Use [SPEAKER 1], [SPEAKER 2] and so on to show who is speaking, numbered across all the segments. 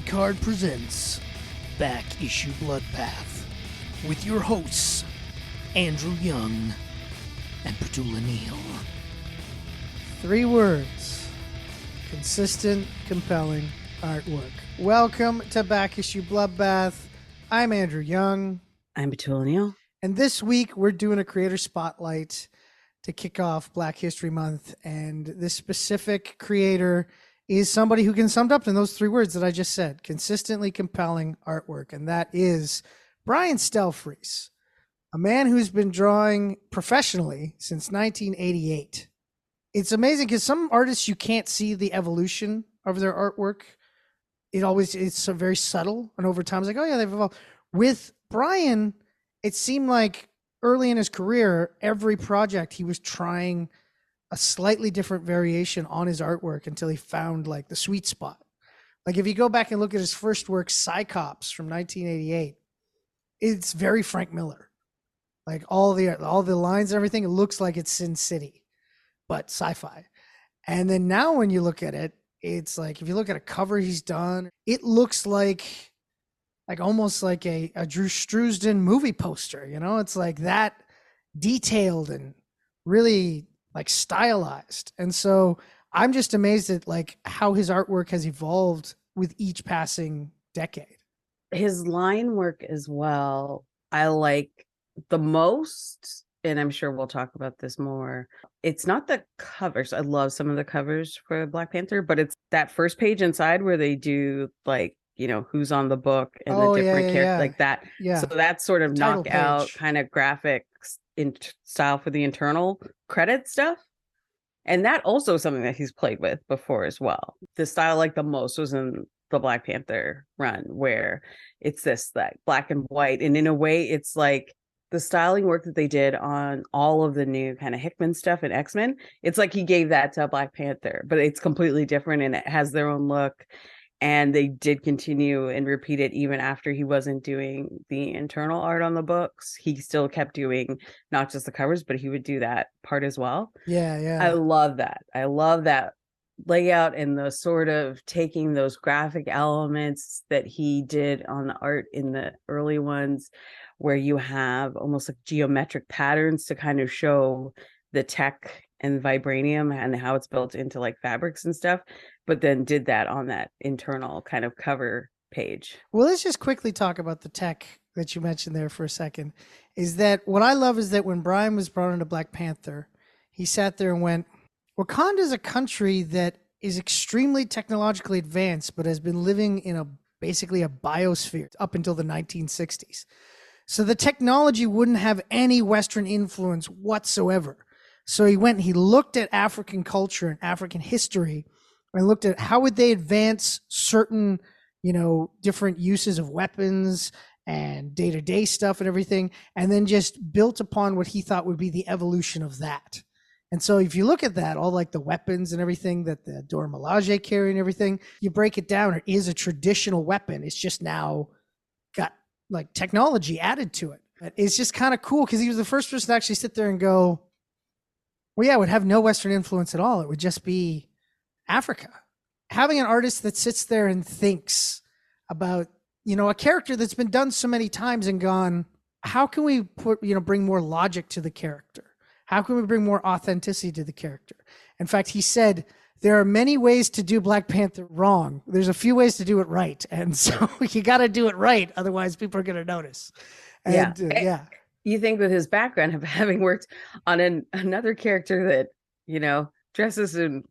[SPEAKER 1] Card presents Back Issue Bloodbath with your hosts, Andrew Young and Petula Neal.
[SPEAKER 2] 3 words. Consistent, compelling artwork. Welcome to Back Issue Bloodbath. I'm Andrew Young.
[SPEAKER 3] I'm Petula Neal.
[SPEAKER 2] And this week we're doing a creator spotlight to kick off Black History Month. And this specific creator is somebody who can sum up in those 3 words that I just said. Consistently compelling artwork. And that is Brian Stelfreeze, a man who's been drawing professionally since 1988. It's amazing because some artists, you can't see the evolution of their artwork. It's so very subtle. And over time, it's like, oh yeah, they've evolved. With Brian, it seemed like early in his career, every project he was trying a slightly different variation on his artwork until he found like the sweet spot. Like if you go back and look at his first work, Cycops from 1988, it's very Frank Miller. Like all the lines and everything, it looks like it's Sin City, but sci-fi. And then now when you look at it, it's like, if you look at a cover he's done, it looks like almost like a Drew Struzden movie poster, you know? It's like that detailed and really like stylized. And so I'm just amazed at like how his artwork has evolved with each passing decade.
[SPEAKER 3] His line work as well, I like the most, and I'm sure we'll talk about this more. It's not the covers. I love some of the covers for Black Panther, but it's that first page inside where they do like, you know, who's on the book and the different characters like that.
[SPEAKER 2] Yeah.
[SPEAKER 3] So that's sort of
[SPEAKER 2] Title
[SPEAKER 3] knockout
[SPEAKER 2] page.
[SPEAKER 3] kind of graphics in style for the internal credit stuff. And that also is something that he's played with before as well. The style like the most was in the Black Panther run, where it's this like black and white. And in a way, it's like the styling work that they did on all of the new kind of Hickman stuff and X-Men. It's like he gave that to Black Panther, but it's completely different and it has their own look. And they did continue and repeat it even after he wasn't doing the internal art on the books. He still kept doing not just the covers, but he would do that part as well.
[SPEAKER 2] Yeah.
[SPEAKER 3] I love that. I love that layout and the sort of taking those graphic elements that he did on the art in the early ones, where you have almost like geometric patterns to kind of show the tech and vibranium and how it's built into like fabrics and stuff, but then did that on that internal kind of cover page.
[SPEAKER 2] Well, let's just quickly talk about the tech that you mentioned there for a second. Is that what I love is that when Brian was brought into Black Panther, he sat there and went, Wakanda is a country that is extremely technologically advanced, but has been living in basically a biosphere up until the 1960s. So the technology wouldn't have any Western influence whatsoever. So he looked at African culture and African history and looked at how would they advance certain, different uses of weapons and day-to-day stuff and everything, and then just built upon what he thought would be the evolution of that. And so if you look at that, all like the weapons and everything that the Dora Milaje carry and everything, you break it down, it is a traditional weapon. It's just now got like technology added to it. It's just kind of cool because he was the first person to actually sit there and go, well, yeah, it would have no Western influence at all. It would just be Africa. Having an artist that sits there and thinks about, a character that's been done so many times and gone, how can we bring more logic to the character? How can we bring more authenticity to the character? In fact, he said, there are many ways to do Black Panther wrong. There's a few ways to do it right. And so you got to do it right. Otherwise, people are going to notice. And, yeah.
[SPEAKER 3] You think with his background of having worked on another character that, dresses in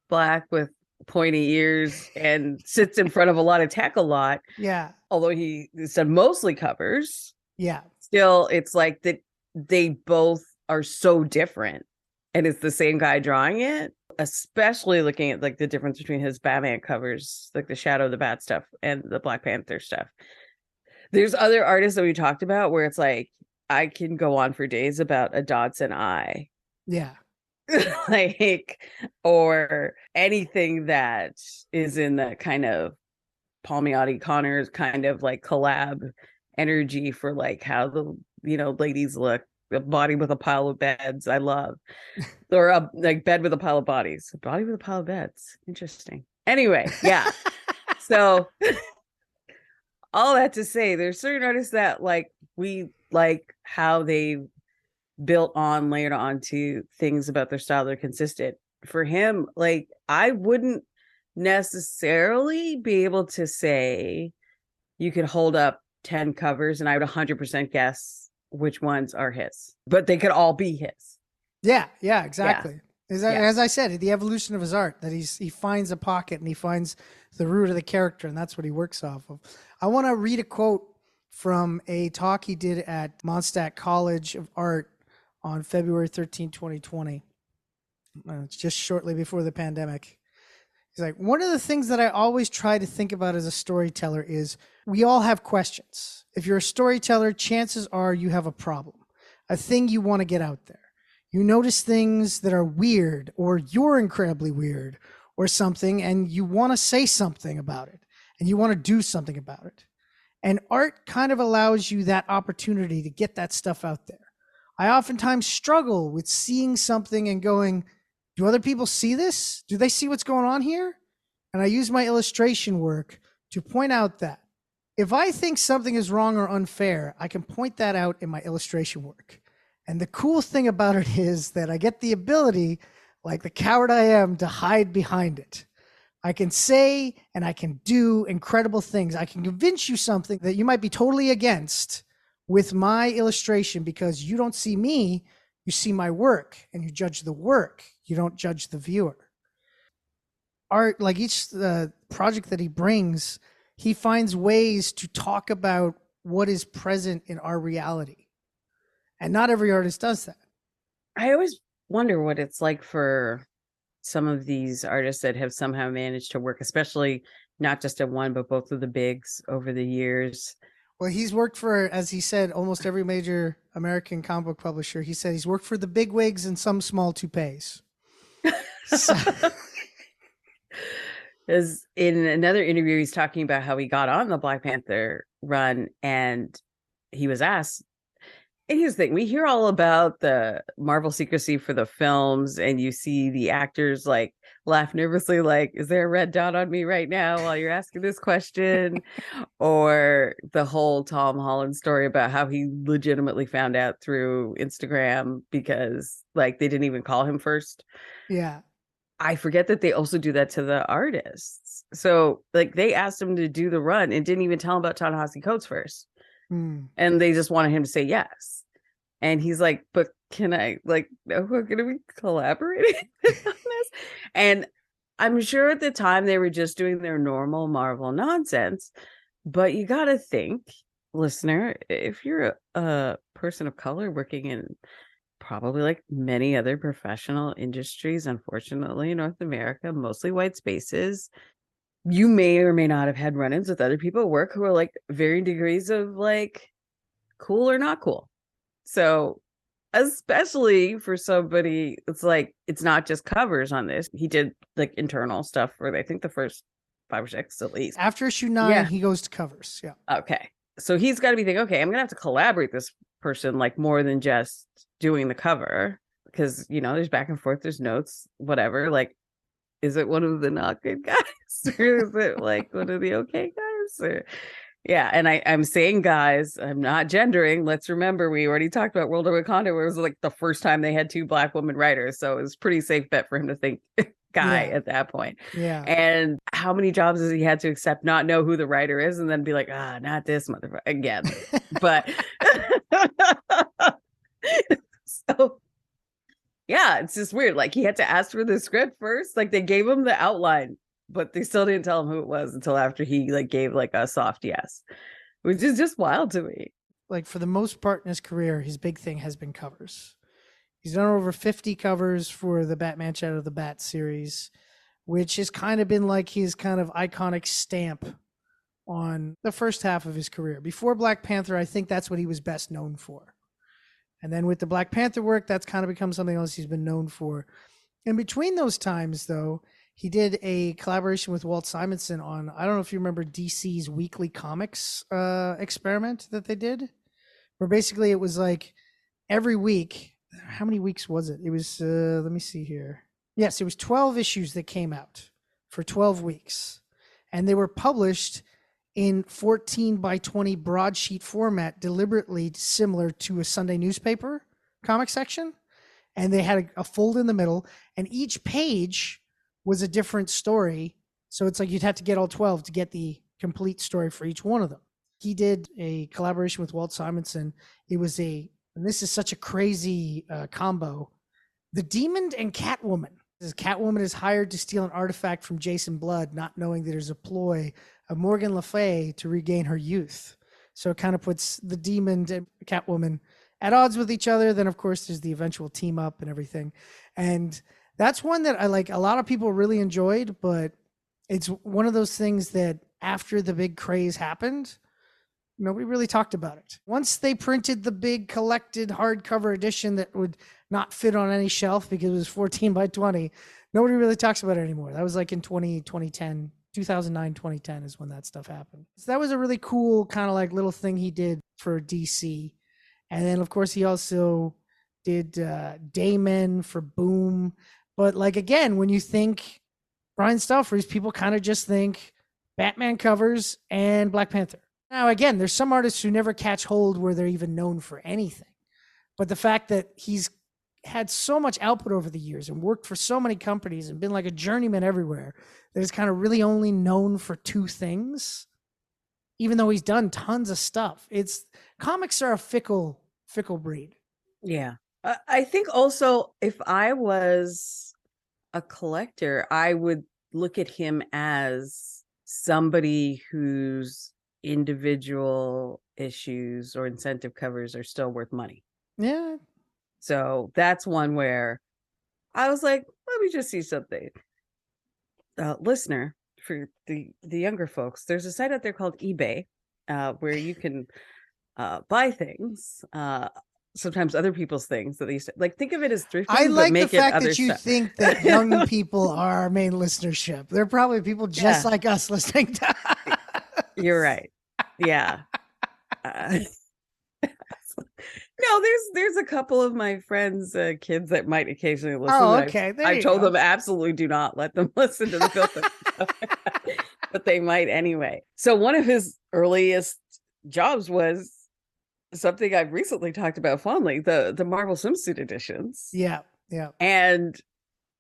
[SPEAKER 3] black with pointy ears and sits in front of a lot of tech a lot.
[SPEAKER 2] Yeah.
[SPEAKER 3] Although he said mostly covers.
[SPEAKER 2] Yeah.
[SPEAKER 3] Still, it's like that they both are so different. And it's the same guy drawing it, especially looking at like the difference between his Batman covers, like the Shadow of the Bat stuff and the Black Panther stuff. There's other artists that we talked about where it's like, I can go on for days about a Dodson eye.
[SPEAKER 2] Yeah.
[SPEAKER 3] Or anything that is in the kind of Palmiotti Connors kind of like collab energy for like how the, ladies look. A body with a pile of beds, I love. Or a bed with a pile of bodies. A body with a pile of beds. Interesting. Anyway, yeah. So all that to say, there's certain artists that like we like how they built on, layered onto things about their style. They're consistent. For him, like I wouldn't necessarily be able to say you could hold up 10 covers and I would 100% guess which ones are his, but they could all be his.
[SPEAKER 2] Yeah, exactly. As I said, the evolution of his art, that he finds a pocket and he finds the root of the character, and that's what he works off of. I want to read a quote from a talk he did at Mondstadt College of Art on February 13, 2020. It's just shortly before the pandemic. He's like, one of the things that I always try to think about as a storyteller is we all have questions. If you're a storyteller, chances are you have a problem, a thing you want to get out there. You notice things that are weird, or you're incredibly weird or something, and you want to say something about it and you want to do something about it. And art kind of allows you that opportunity to get that stuff out there. I oftentimes struggle with seeing something and going, do other people see this? Do they see what's going on here? And I use my illustration work to point out that if I think something is wrong or unfair, I can point that out in my illustration work. And the cool thing about it is that I get the ability, like the coward I am, to hide behind it. I can say and I can do incredible things. I can convince you something that you might be totally against with my illustration, because you don't see me, you see my work, and you judge the work. You don't judge the viewer. Art, like each project that he brings, he finds ways to talk about what is present in our reality. And not every artist does that.
[SPEAKER 3] I always wonder what it's like for some of these artists that have somehow managed to work, especially not just at one, but both of the bigs over the years.
[SPEAKER 2] Well, he's worked for, as he said, almost every major American comic book publisher. He said he's worked for the big wigs and some small toupees. So.
[SPEAKER 3] As in another interview, he's talking about how he got on the Black Panther run, and he was asked, and here's the thing, we hear all about the Marvel secrecy for the films, and you see the actors like laugh nervously, like, is there a red dot on me right now while you're asking this question? Or the whole Tom Holland story about how he legitimately found out through Instagram because like they didn't even call him first.
[SPEAKER 2] Yeah.
[SPEAKER 3] I forget that they also do that to the artists. So like they asked him to do the run and didn't even tell him about Ta-Nehisi Coates first. And they just wanted him to say yes. And he's like, but can I, like, no, we're going to be collaborating on this? And I'm sure at the time they were just doing their normal Marvel nonsense. But you got to think, listener, if you're a person of color working in probably like many other professional industries, unfortunately, in North America, mostly white spaces, you may or may not have had run-ins with other people at work who are like varying degrees of like cool or not cool. So especially for somebody, it's like, it's not just covers on this. He did like internal stuff for I think the first 5 or 6 at least.
[SPEAKER 2] After issue 9, he goes to covers. Yeah.
[SPEAKER 3] Okay. So he's got to be thinking, okay, I'm going to have to collaborate this person like more than just doing the cover, because, you know, there's back and forth, there's notes, whatever. Like, is it one of the not good guys? Or is it like one of the okay guys? Or, yeah. And I'm saying guys, I'm not gendering. Let's remember, we already talked about World of Wakanda, where it was like the first time they had 2 Black women writers. So it was a pretty safe bet for him to think guy at that point.
[SPEAKER 2] Yeah.
[SPEAKER 3] And how many jobs has he had to accept, not know who the writer is, and then be like, not this motherfucker again. But so yeah, it's just weird. Like he had to ask for the script first. Like they gave him the outline, but they still didn't tell him who it was until after he like gave like a soft yes, which is just wild to me.
[SPEAKER 2] Like for the most part in his career, his big thing has been covers. He's done over 50 covers for the Batman Shadow of the Bat series, which has kind of been like his kind of iconic stamp on the first half of his career. Before Black Panther, I think that's what he was best known for. And then with the Black Panther work, that's kind of become something else he's been known for. In between those times, though, he did a collaboration with Walt Simonson on, I don't know if you remember DC's weekly comics experiment that they did, where basically it was like every week, how many weeks was it? It was, let me see here. Yes, it was 12 issues that came out for 12 weeks. and they were published in 14 by 20 broadsheet format, deliberately similar to a Sunday newspaper comic section. And they had a fold in the middle, and each page was a different story. So it's like you'd have to get all 12 to get the complete story for each one of them. He did a collaboration with Walt Simonson. It was and this is such a crazy combo, The Demon and Catwoman. Catwoman is hired to steal an artifact from Jason Blood, not knowing that there's a ploy of Morgan Le Fay to regain her youth. So it kind of puts the Demon and Catwoman at odds with each other. Then, of course, there's the eventual team up and everything. And that's one that I like. A lot of people really enjoyed, but it's one of those things that after the big craze happened, nobody really talked about it. Once they printed the big collected hardcover edition that would not fit on any shelf because it was 14 by 20, nobody really talks about it anymore. That was like in 2010, 2009, 2010 is when that stuff happened. So that was a really cool kind of like little thing he did for DC. And then, of course, he also did Daemon for Boom. But like, again, when you think Brian Stelfreeze, people kind of just think Batman covers and Black Panther. Now, again, there's some artists who never catch hold where they're even known for anything. But the fact that he's had so much output over the years and worked for so many companies and been like a journeyman everywhere, that is kind of really only known for two things, even though he's done tons of stuff. Comics are a fickle breed.
[SPEAKER 3] Yeah. I think also if I was a collector, I would look at him as somebody whose individual issues or incentive covers are still worth money.
[SPEAKER 2] Yeah.
[SPEAKER 3] So that's one where I was like, let me just see something. Listener, for the younger folks, there's a site out there called eBay where you can buy things, sometimes other people's things that they used to, like, think of it as thrifting.
[SPEAKER 2] I like
[SPEAKER 3] but make
[SPEAKER 2] the fact
[SPEAKER 3] it
[SPEAKER 2] that you
[SPEAKER 3] stuff.
[SPEAKER 2] think that young people are our main listenership. They're probably people just like us listening to.
[SPEAKER 3] You're right. Yeah. No, there's a couple of my friends' kids that might occasionally listen.
[SPEAKER 2] Oh, okay.
[SPEAKER 3] I told them absolutely do not let them listen to the filter, but they might anyway. So one of his earliest jobs was something I've recently talked about fondly, the Marvel swimsuit editions.
[SPEAKER 2] Yeah.
[SPEAKER 3] And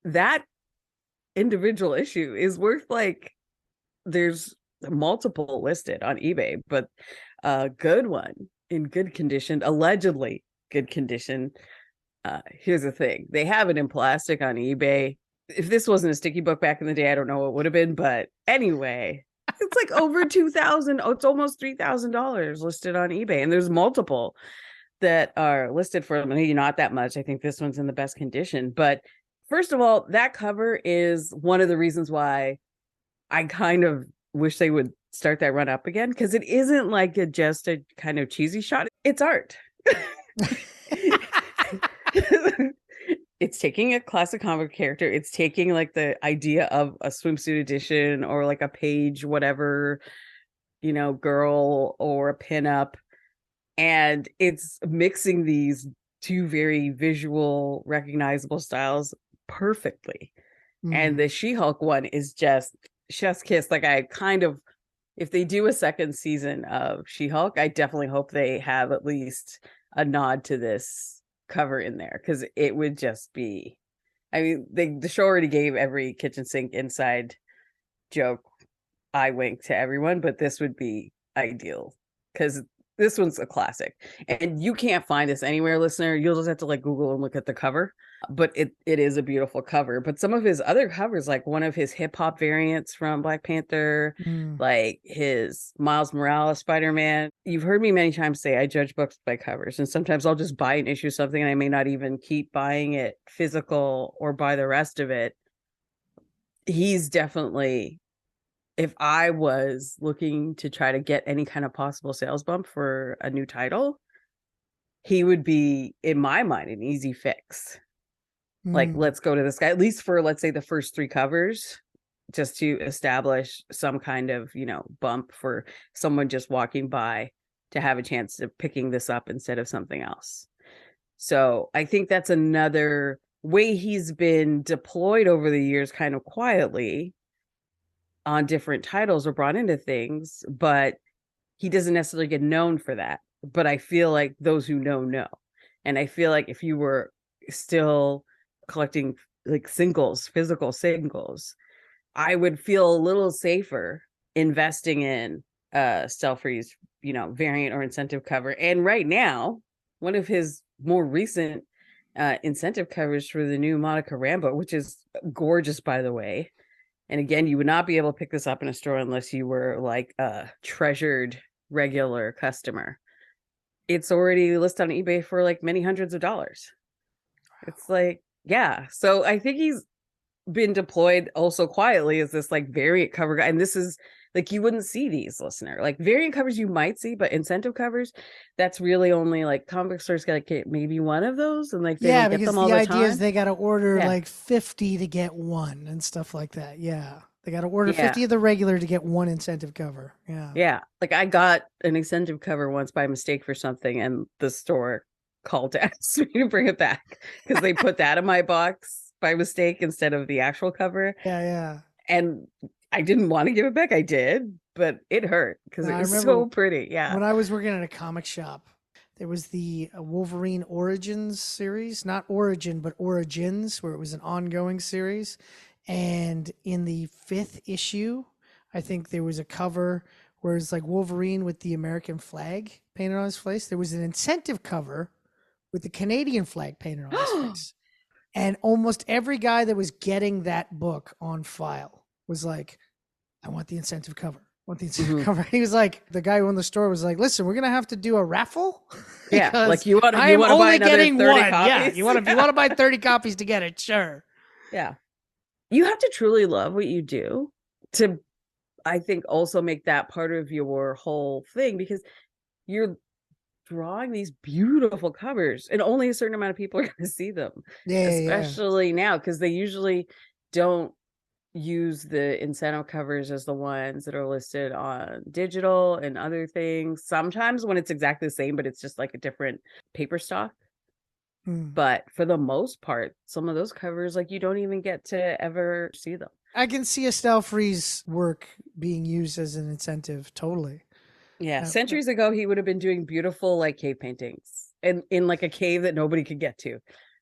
[SPEAKER 3] that individual issue is worth, like, there's multiple listed on eBay, but a good one in good condition, allegedly good condition. Here's the thing. They have it in plastic on eBay. If this wasn't a sticky book back in the day, I don't know what would have been, but anyway, it's like over $2,000. Oh, it's almost $3,000 listed on eBay. And there's multiple that are listed for maybe not that much. I think this one's in the best condition. But first of all, that cover is one of the reasons why I kind of wish they would start that run up again, because it isn't like just a kind of cheesy shot. It's art. It's taking a classic comic character. It's taking like the idea of a swimsuit edition or like a page, whatever, girl or a pinup. And it's mixing these two very visual, recognizable styles perfectly. And the She-Hulk one is just chef's kiss. Like, I kind of, if they do a second season of She-Hulk, I definitely hope they have at least a nod to this cover in there, because it would just be, I mean, the show already gave every kitchen sink inside joke eye wink to everyone, but this would be ideal because this one's a classic, and you can't find this anywhere, listener. You'll just have to like Google and look at the cover, but it is a beautiful cover. But some of his other covers, like one of his hip hop variants from Black Panther, like his Miles Morales Spider-Man. You've heard me many times say I judge books by covers, and sometimes I'll just buy an issue of something and I may not even keep buying it physical or buy the rest of it. He's definitely, if I was looking to try to get any kind of possible sales bump for a new title, he would be, in my mind, an easy fix. Like, let's go to this guy, at least for, let's say, the first 3 covers, just to establish some kind of, bump for someone just walking by to have a chance of picking this up instead of something else. So I think that's another way he's been deployed over the years, kind of quietly, on different titles or brought into things, but he doesn't necessarily get known for that. But I feel like those who know. And I feel like if you were still collecting like singles, physical singles, I would feel a little safer investing in Stelfreeze, variant or incentive cover. And right now, one of his more recent incentive covers for the new Monica Rambeau, which is gorgeous, by the way. And again, you would not be able to pick this up in a store unless you were like a treasured regular customer. It's already listed on eBay for like many hundreds of dollars. It's like, yeah. So I think he's been deployed also quietly as this like variant cover guy. And this is like, you wouldn't see these, listener. Like variant covers you might see, but incentive covers, that's really only like comic stores get maybe one of those, and like they don't get them all the time.
[SPEAKER 2] The idea is they got to order like 50 to get one and stuff like that. Yeah. They got to order 50 of the regular to get one incentive cover. Yeah.
[SPEAKER 3] Yeah. Like I got an incentive cover once by mistake for something, and the store called to ask me to bring it back because they put that in my box by mistake instead of the actual cover.
[SPEAKER 2] Yeah.
[SPEAKER 3] And I didn't want to give it back. I did, but it hurt because it was so pretty. Yeah.
[SPEAKER 2] When I was working at a comic shop, there was the Wolverine Origins series, not Origin, but Origins, where it was an ongoing series. And in the 5th issue, I think there was a cover where it's like Wolverine with the American flag painted on his face. There was an incentive cover with the Canadian flag painted on his face. And almost every guy that was getting that book on file was like, I want the incentive cover. He was like, the guy who owned the store was like, listen, we're going to have to do a raffle.
[SPEAKER 3] Yeah. Like you want to buy another 30 copies?
[SPEAKER 2] Yeah. You want to buy 30 copies to get it. Sure.
[SPEAKER 3] Yeah. You have to truly love what you do to, I think, also make that part of your whole thing, because you're drawing these beautiful covers and only a certain amount of people are going to see them. Especially now, because they usually don't use the incentive covers as the ones that are listed on digital and other things. Sometimes when it's exactly the same, but it's just like a different paper stock. But for the most part, some of those covers, like you don't even get to ever see them.
[SPEAKER 2] I can see a Stelfreeze work being used as an incentive. Totally.
[SPEAKER 3] Yeah. Centuries ago, he would have been doing beautiful like cave paintings and in like a cave that nobody could get to,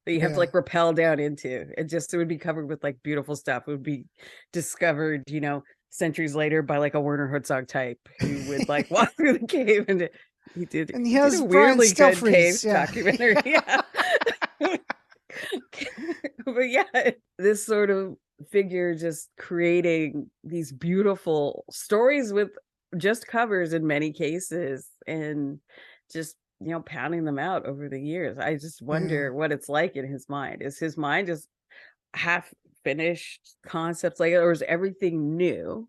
[SPEAKER 3] that you have to like rappel down into. It would be covered with like beautiful stuff. It would be discovered, centuries later by like a Werner Herzog type who would like walk through the cave, and he did.
[SPEAKER 2] And he has
[SPEAKER 3] a weirdly good cave documentary. Yeah. But yeah, this sort of figure just creating these beautiful stories with just covers in many cases, and just pounding them out over the years. I just wonder what it's like in his mind. Is his mind just half finished concepts like it, or is everything new?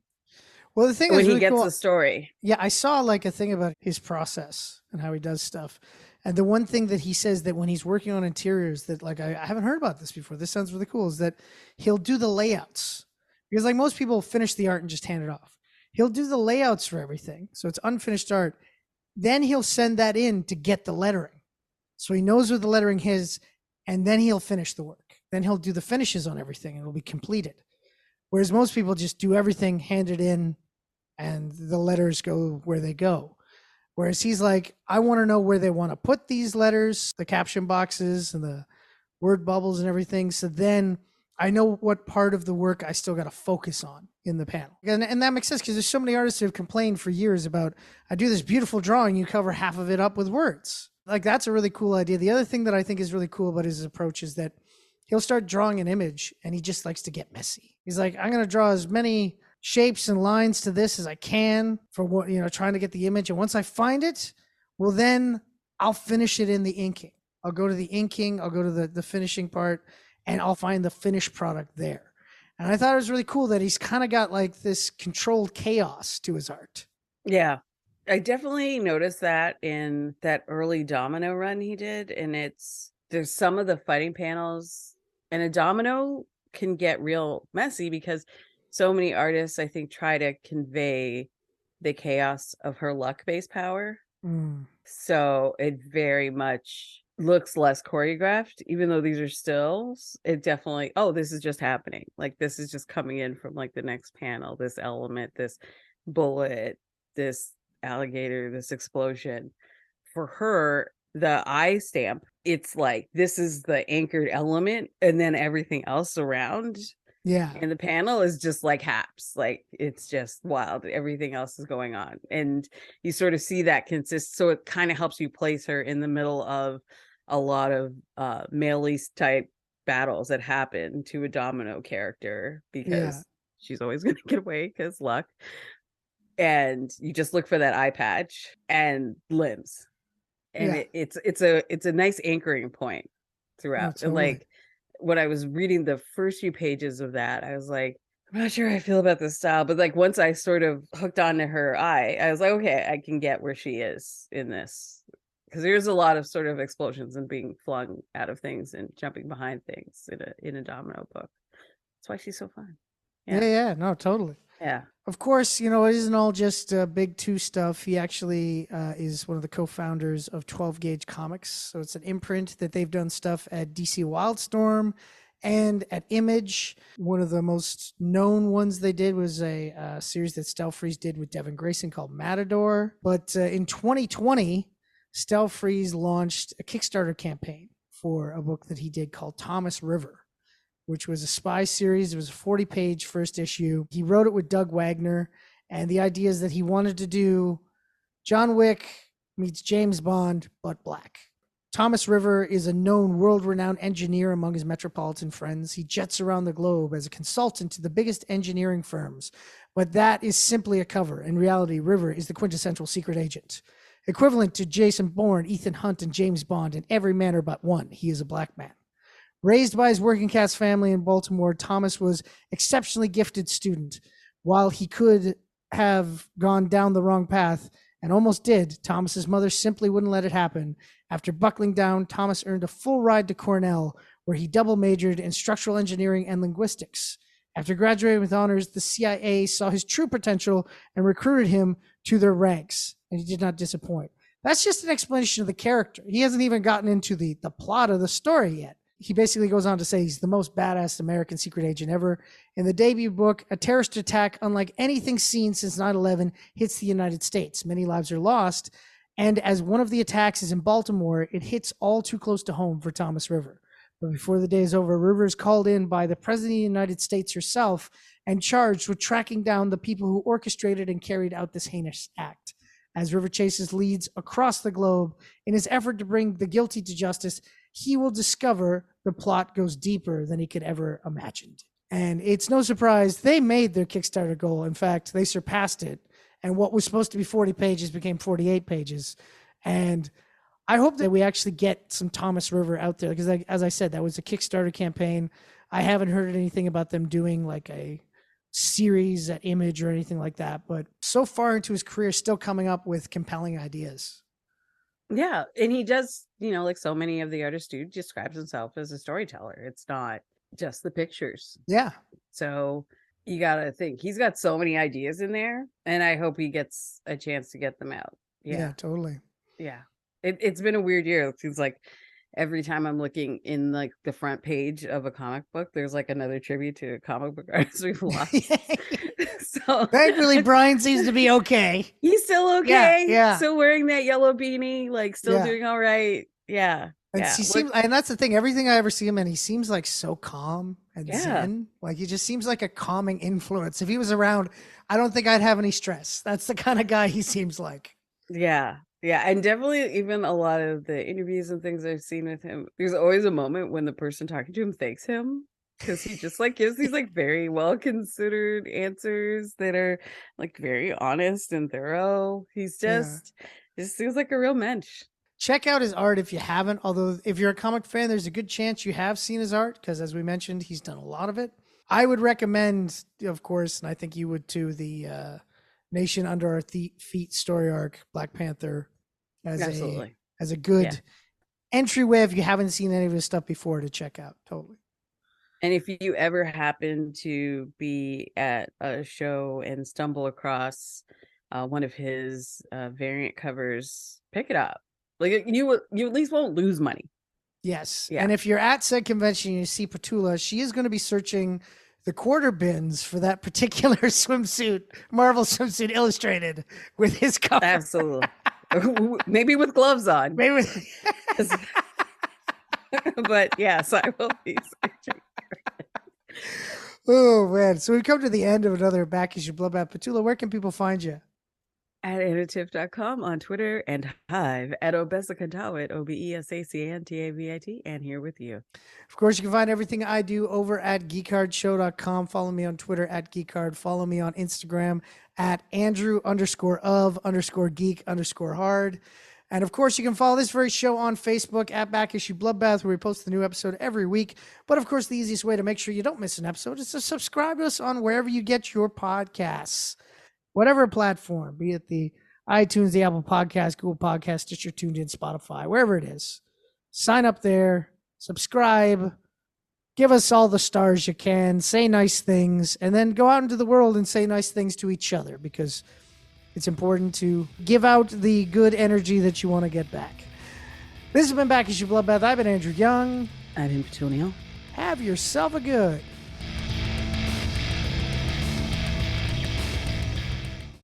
[SPEAKER 2] Well, the thing is,
[SPEAKER 3] when
[SPEAKER 2] really
[SPEAKER 3] he gets
[SPEAKER 2] cool.
[SPEAKER 3] the story.
[SPEAKER 2] Yeah, I saw like a thing about his process and how he does stuff. And the one thing that he says that when he's working on interiors that like I haven't heard about this before, this sounds really cool, is that he'll do the layouts. Because like most people finish the art and just hand it off. He'll do the layouts for everything. So it's unfinished art. Then he'll send that in to get the lettering. So he knows where the lettering is, and then he'll finish the work. Then he'll do the finishes on everything, and it'll be completed. Whereas most people just do everything, hand it in, and the letters go where they go. Whereas he's like, I want to know where they want to put these letters, the caption boxes and the word bubbles and everything. So then I know what part of the work I still got to focus on in the panel. And that makes sense, because there's so many artists who have complained for years about, I do this beautiful drawing, you cover half of it up with words. Like, that's a really cool idea. The other thing that I think is really cool about his approach is that he'll start drawing an image and he just likes to get messy. He's like, I'm going to draw as many shapes and lines to this as I can for what, trying to get the image. And once I find it, well, then I'll finish it in the inking. I'll go to the inking, I'll go to the finishing part, and I'll find the finished product there. And I thought it was really cool that he's kind of got like this controlled chaos to his art.
[SPEAKER 3] Yeah. I definitely noticed that in that early Domino run he did. And there's some of the fighting panels, and a Domino can get real messy because so many artists, I think, try to convey the chaos of her luck-based power. So it very much looks less choreographed, even though these are stills. It definitely, oh, this is just happening. Like this is just coming in from like the next panel, this element, this bullet, this alligator, this explosion. For her, the eye stamp, it's like this is the anchored element, and then everything else around
[SPEAKER 2] Yeah.
[SPEAKER 3] in the panel is just like haps. Like it's just wild. Everything else is going on. And you sort of see that consist. So it kind of helps you place her in the middle of a lot of male-least type battles that happen to a Domino character, because she's always going to get away because luck. And you just look for that eye patch and limbs. And it's a nice anchoring point throughout.
[SPEAKER 2] Totally.
[SPEAKER 3] Like when I was reading the first few pages of that, I was like, I'm not sure how I feel about this style. But like once I sort of hooked onto her eye, I was like, okay, I can get where she is in this. Because there's a lot of sort of explosions and being flung out of things and jumping behind things in a Domino book. That's why she's so fun.
[SPEAKER 2] Yeah, no, totally.
[SPEAKER 3] Yeah.
[SPEAKER 2] Of course, it isn't all just Big Two stuff. He actually is one of the co-founders of 12 Gauge Comics. So it's an imprint that they've done stuff at DC Wildstorm and at Image. One of the most known ones they did was a series that Stelfreeze did with Devin Grayson called Matador. But in 2020, Stelfreeze launched a Kickstarter campaign for a book that he did called Thomas River, which was a spy series. It was a 40-page first issue. He wrote it with Doug Wagner, and the idea is that he wanted to do John Wick meets James Bond, but black. Thomas River is a known world-renowned engineer among his metropolitan friends. He jets around the globe as a consultant to the biggest engineering firms, but that is simply a cover. In reality, River is the quintessential secret agent. Equivalent to Jason Bourne, Ethan Hunt, and James Bond in every manner but one. He is a black man. Raised by his working class family in Baltimore, Thomas was an exceptionally gifted student. While he could have gone down the wrong path, and almost did, Thomas's mother simply wouldn't let it happen. After buckling down, Thomas earned a full ride to Cornell, where he double majored in structural engineering and linguistics. After graduating with honors, the CIA saw his true potential and recruited him to their ranks, and he did not disappoint. That's just an explanation of the character. He hasn't even gotten into the plot of the story yet. He basically goes on to say he's the most badass American secret agent ever. In the debut book, a terrorist attack unlike anything seen since 9/11 hits the United States. Many lives are lost. And as one of the attacks is in Baltimore, it hits all too close to home for Thomas River. But before the day is over, River is called in by the President of the United States herself and charged with tracking down the people who orchestrated and carried out this heinous act. As River chases leads across the globe in his effort to bring the guilty to justice, he will discover the plot goes deeper than he could ever imagined. And it's no surprise they made their Kickstarter goal. In fact, they surpassed it. And what was supposed to be 40 pages became 48 pages. And I hope that we actually get some Thomas River out there, because as I said, that was a Kickstarter campaign. I haven't heard anything about them doing like a series at Image or anything like that. But so far into his career, still coming up with compelling ideas.
[SPEAKER 3] Yeah, and he does, like so many of the artists do, describes himself as a storyteller. It's not just the pictures.
[SPEAKER 2] Yeah.
[SPEAKER 3] So you gotta think he's got so many ideas in there, and I hope he gets a chance to get them out.
[SPEAKER 2] Yeah, totally.
[SPEAKER 3] Yeah, it's been a weird year. It seems like every time I'm looking in like the front page of a comic book, there's like another tribute to a comic book artist we've lost. So
[SPEAKER 2] thankfully, Brian seems to be okay.
[SPEAKER 3] He's still okay.
[SPEAKER 2] Yeah.
[SPEAKER 3] Still wearing that yellow beanie, like still doing all right. Yeah.
[SPEAKER 2] And he seems, and that's the thing. Everything I ever see him in, he seems like so calm and zen. Like he just seems like a calming influence. If he was around, I don't think I'd have any stress. That's the kind of guy he seems like.
[SPEAKER 3] Yeah. Yeah. And definitely even a lot of the interviews and things I've seen with him, there's always a moment when the person talking to him thanks him, because he just like gives these like very well considered answers that are like very honest and thorough. He's just seems like a real mensch.
[SPEAKER 2] Check out his art if you haven't. Although if you're a comic fan, there's a good chance you have seen his art, because as we mentioned, he's done a lot of it. I would recommend, of course, and I think you would too, the Nation Under Our Feet story arc, Black Panther, as a good entryway if you haven't seen any of his stuff before to check out. Totally.
[SPEAKER 3] And if you ever happen to be at a show and stumble across one of his variant covers, pick it up. Like you at least won't lose money.
[SPEAKER 2] Yes.
[SPEAKER 3] Yeah.
[SPEAKER 2] And if you're at said convention and you see Petula, she is going to be searching the quarter bins for that particular swimsuit, Marvel swimsuit illustrated with his cover.
[SPEAKER 3] Absolutely. Maybe with gloves on.
[SPEAKER 2] Maybe with
[SPEAKER 3] But yes, I will be searching.
[SPEAKER 2] Oh man. So we've come to the end of another Back Issue Bloodbath. Petula, where can people find you?
[SPEAKER 3] At annotative.com on Twitter and Hive at Obesacantawit, Obesacantavit, and here with you.
[SPEAKER 2] Of course, you can find everything I do over at geekhardshow.com. Follow me on Twitter at geekhard. Follow me on Instagram at Andrew_of_geek_hard. And of course, you can follow this very show on Facebook at Back Issue Bloodbath, where we post the new episode every week. But of course, the easiest way to make sure you don't miss an episode is to subscribe to us on wherever you get your podcasts. Whatever platform, be it the iTunes, the Apple Podcast, Google Podcast, Stitcher, Tuned In, Spotify, wherever it is. Sign up there, subscribe, give us all the stars you can, say nice things, and then go out into the world and say nice things to each other, because it's important to give out the good energy that you want to get back. This has been Back Issue Bloodbath. I've been Andrew Young.
[SPEAKER 3] I've been Petula.
[SPEAKER 2] Have yourself a good